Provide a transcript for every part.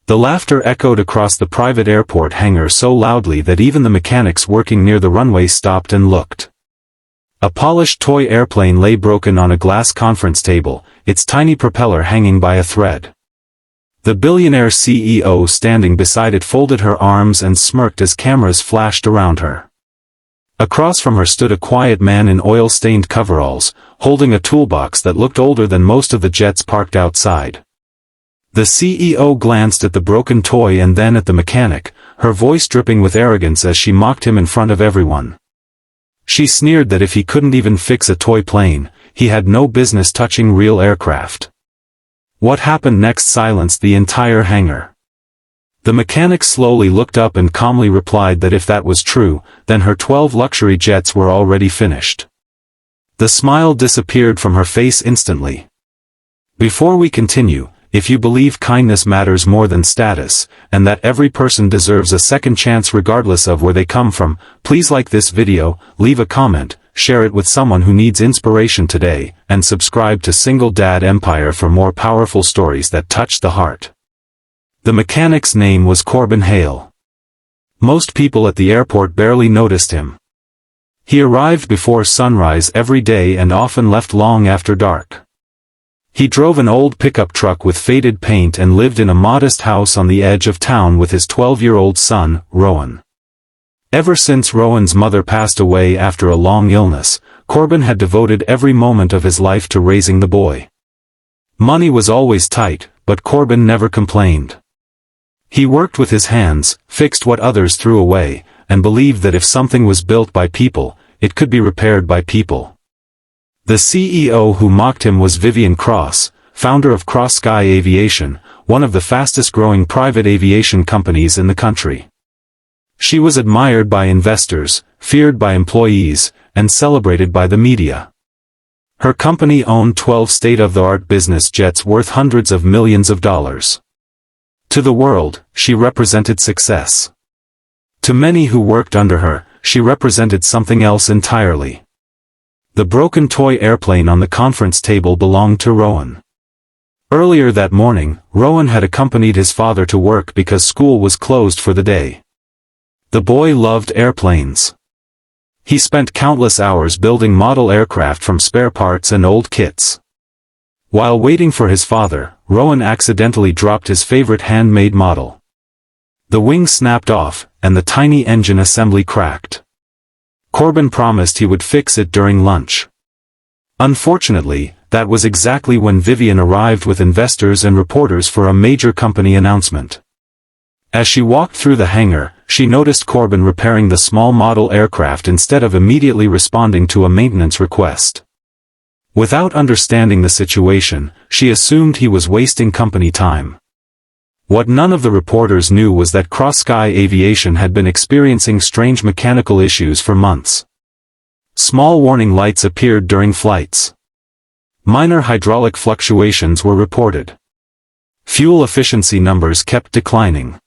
The laughter echoed across the private airport hangar so loudly that even the mechanics working near the runway stopped and looked. A polished toy airplane lay broken on a glass conference table, its tiny propeller hanging by a thread. The billionaire CEO standing beside it folded her arms and smirked as cameras flashed around her. Across from her stood a quiet man in oil-stained coveralls, holding a toolbox that looked older than most of the jets parked outside. The CEO glanced at the broken toy and then at the mechanic, her voice dripping with arrogance as she mocked him in front of everyone. She sneered that if he couldn't even fix a toy plane, he had no business touching real aircraft. What happened next silenced the entire hangar. The mechanic slowly looked up and calmly replied that if that was true, then her 12 luxury jets were already finished. The smile disappeared from her face instantly. Before we continue, if you believe kindness matters more than status, and that every person deserves a second chance regardless of where they come from, please like this video, leave a comment, share it with someone who needs inspiration today, and subscribe to Single Dad Empire for more powerful stories that touch the heart. The mechanic's name was Corbin Hale. Most people at the airport barely noticed him. He arrived before sunrise every day and often left long after dark. He drove an old pickup truck with faded paint and lived in a modest house on the edge of town with his 12-year-old son, Rowan. Ever since Rowan's mother passed away after a long illness, Corbin had devoted every moment of his life to raising the boy. Money was always tight, but Corbin never complained. He worked with his hands, fixed what others threw away, and believed that if something was built by people, it could be repaired by people. The CEO who mocked him was Vivian Cross, founder of Cross Sky Aviation, one of the fastest-growing private aviation companies in the country. She was admired by investors, feared by employees, and celebrated by the media. Her company owned 12 state-of-the-art business jets worth hundreds of millions of dollars. To the world, she represented success. To many who worked under her, she represented something else entirely. The broken toy airplane on the conference table belonged to Rowan. Earlier that morning, Rowan had accompanied his father to work because school was closed for the day. The boy loved airplanes. He spent countless hours building model aircraft from spare parts and old kits. While waiting for his father, Rowan accidentally dropped his favorite handmade model. The wing snapped off, and the tiny engine assembly cracked. Corbin promised he would fix it during lunch. Unfortunately, that was exactly when Vivian arrived with investors and reporters for a major company announcement. As she walked through the hangar, she noticed Corbin repairing the small model aircraft instead of immediately responding to a maintenance request. Without understanding the situation, she assumed he was wasting company time. What none of the reporters knew was that Cross Sky Aviation had been experiencing strange mechanical issues for months. Small warning lights appeared during flights. Minor hydraulic fluctuations were reported. Fuel efficiency numbers kept declining.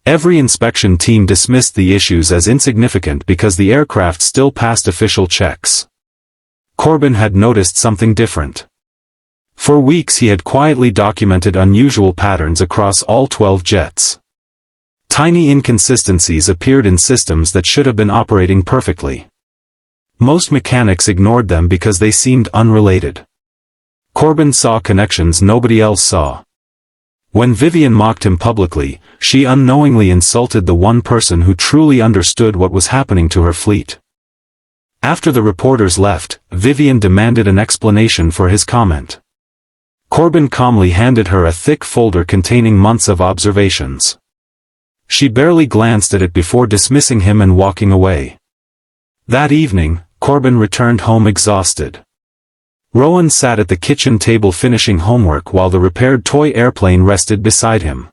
Every inspection team dismissed the issues as insignificant because the aircraft still passed official checks. Corbin had noticed something different. For weeks he had quietly documented unusual patterns across all 12 jets. Tiny inconsistencies appeared in systems that should have been operating perfectly. Most mechanics ignored them because they seemed unrelated. Corbin saw connections nobody else saw. When Vivian mocked him publicly, she unknowingly insulted the one person who truly understood what was happening to her fleet. After the reporters left, Vivian demanded an explanation for his comment. Corbin calmly handed her a thick folder containing months of observations. She barely glanced at it before dismissing him and walking away. That evening, Corbin returned home exhausted. Rowan sat at the kitchen table finishing homework while the repaired toy airplane rested beside him.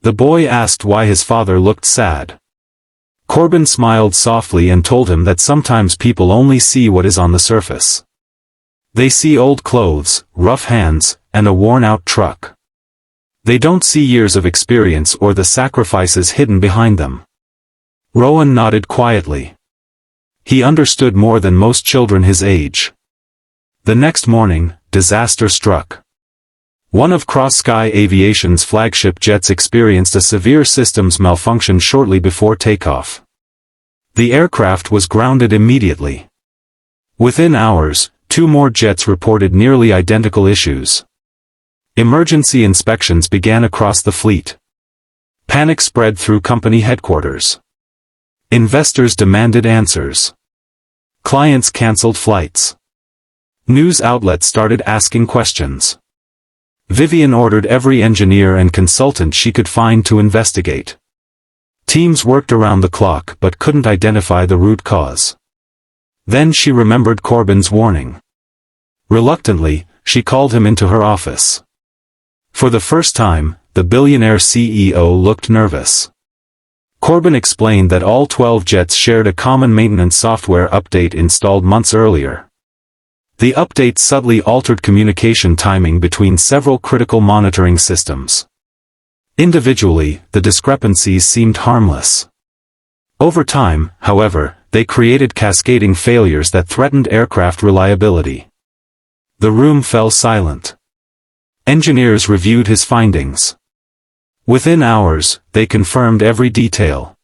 The boy asked why his father looked sad. Corbin smiled softly and told him that sometimes people only see what is on the surface. They see old clothes, rough hands, and a worn-out truck. They don't see years of experience or the sacrifices hidden behind them. Rowan nodded quietly. He understood more than most children his age. The next morning, disaster struck. One of Cross Sky Aviation's flagship jets experienced a severe systems malfunction shortly before takeoff. The aircraft was grounded immediately. Within hours, 2 more jets reported nearly identical issues. Emergency inspections began across the fleet. Panic spread through company headquarters. Investors demanded answers. Clients canceled flights. News outlets started asking questions. Vivian ordered every engineer and consultant she could find to investigate. Teams worked around the clock but couldn't identify the root cause. Then she remembered Corbin's warning. Reluctantly, she called him into her office. For the first time, the billionaire CEO looked nervous. Corbin explained that all 12 jets shared a common maintenance software update installed months earlier. The update subtly altered communication timing between several critical monitoring systems. Individually, the discrepancies seemed harmless. Over time, however, they created cascading failures that threatened aircraft reliability. The room fell silent. Engineers reviewed his findings. Within hours, they confirmed every detail.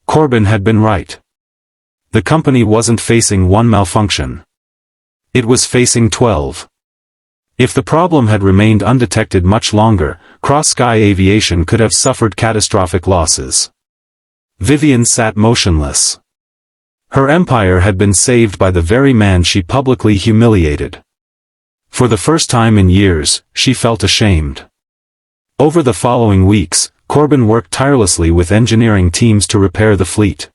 Corbin had been right. The company wasn't facing one malfunction. It was facing 12. If the problem had remained undetected much longer, Cross Sky Aviation could have suffered catastrophic losses. Vivian sat motionless. Her empire had been saved by the very man she publicly humiliated. For the first time in years, she felt ashamed. Over the following weeks, Corbin worked tirelessly with engineering teams to repair the fleet.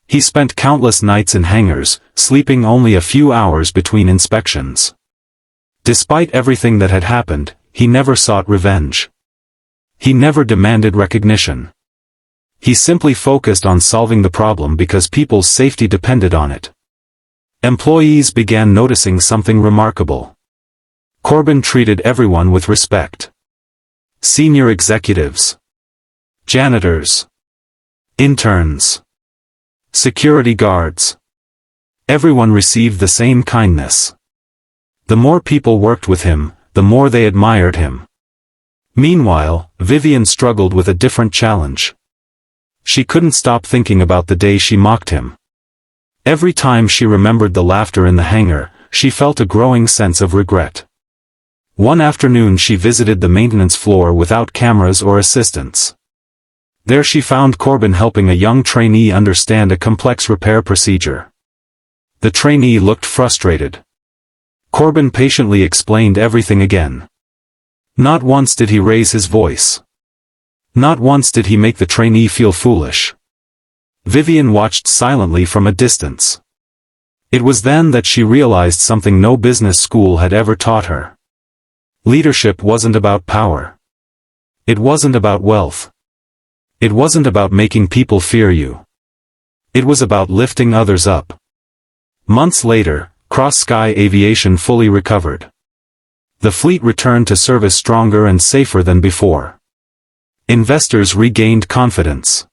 He spent countless nights in hangars, sleeping only a few hours between inspections. Despite everything that had happened, he never sought revenge. He never demanded recognition. He simply focused on solving the problem because people's safety depended on it. Employees began noticing something remarkable. Corbin treated everyone with respect. Senior executives, janitors, interns, security guards. Everyone received the same kindness. The more people worked with him, the more they admired him. Meanwhile, Vivian struggled with a different challenge. She couldn't stop thinking about the day she mocked him. Every time she remembered the laughter in the hangar, she felt a growing sense of regret. One afternoon she visited the maintenance floor without cameras or assistants. There she found Corbin helping a young trainee understand a complex repair procedure. The trainee looked frustrated. Corbin patiently explained everything again. Not once did he raise his voice. Not once did he make the trainee feel foolish. Vivian watched silently from a distance. It was then that she realized something no business school had ever taught her. Leadership wasn't about power. It wasn't about wealth. It wasn't about making people fear you. It was about lifting others up. Months later, Cross Sky Aviation fully recovered. The fleet returned to service stronger and safer than before. Investors regained confidence.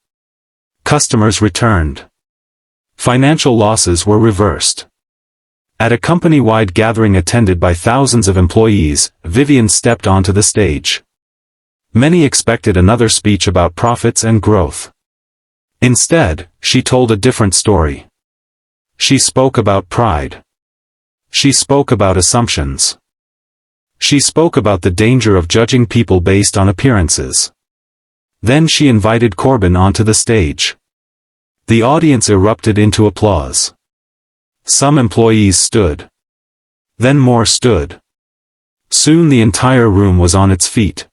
Customers returned. Financial losses were reversed. At a company-wide gathering attended by thousands of employees, Vivian stepped onto the stage. Many expected another speech about profits and growth. Instead, she told a different story. She spoke about pride. She spoke about assumptions. She spoke about the danger of judging people based on appearances. Then she invited Corbin onto the stage. The audience erupted into applause. Some employees stood. Then more stood. Soon the entire room was on its feet.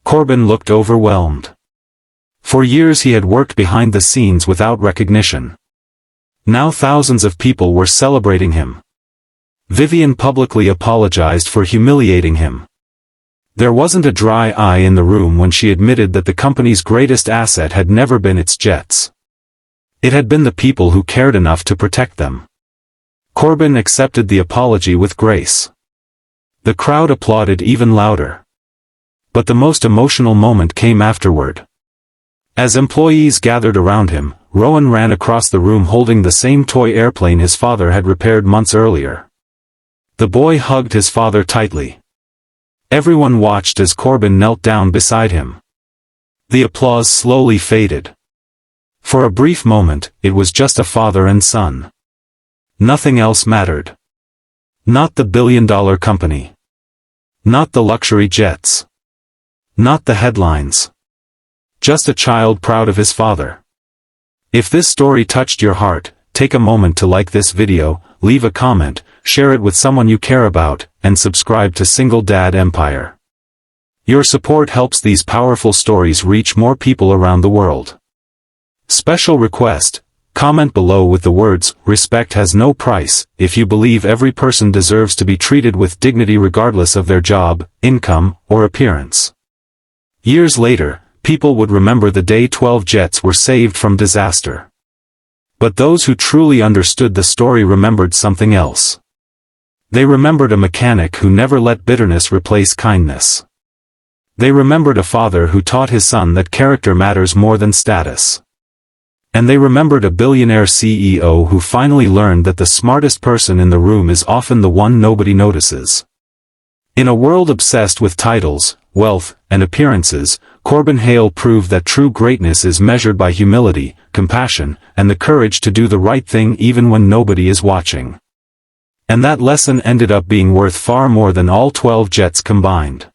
Corbin looked overwhelmed. For years he had worked behind the scenes without recognition. Now thousands of people were celebrating him. Vivian publicly apologized for humiliating him. There wasn't a dry eye in the room when she admitted that the company's greatest asset had never been its jets. It had been the people who cared enough to protect them. Corbin accepted the apology with grace. The crowd applauded even louder. But the most emotional moment came afterward. As employees gathered around him, Rowan ran across the room holding the same toy airplane his father had repaired months earlier. The boy hugged his father tightly. Everyone watched as Corbin knelt down beside him. The applause slowly faded. For a brief moment, it was just a father and son. Nothing else mattered. Not the billion-dollar company. Not the luxury jets. Not the headlines. Just a child proud of his father. If this story touched your heart, take a moment to like this video, leave a comment, share it with someone you care about, and subscribe to Single Dad Empire. Your support helps these powerful stories reach more people around the world. Special request: comment below with the words, "Respect has no price," if you believe every person deserves to be treated with dignity regardless of their job, income, or appearance. Years later, people would remember the day 12 jets were saved from disaster. But those who truly understood the story remembered something else. They remembered a mechanic who never let bitterness replace kindness. They remembered a father who taught his son that character matters more than status. And they remembered a billionaire CEO who finally learned that the smartest person in the room is often the one nobody notices. In a world obsessed with titles, wealth, and appearances, Corbin Hale proved that true greatness is measured by humility, compassion, and the courage to do the right thing even when nobody is watching. And that lesson ended up being worth far more than all 12 jets combined.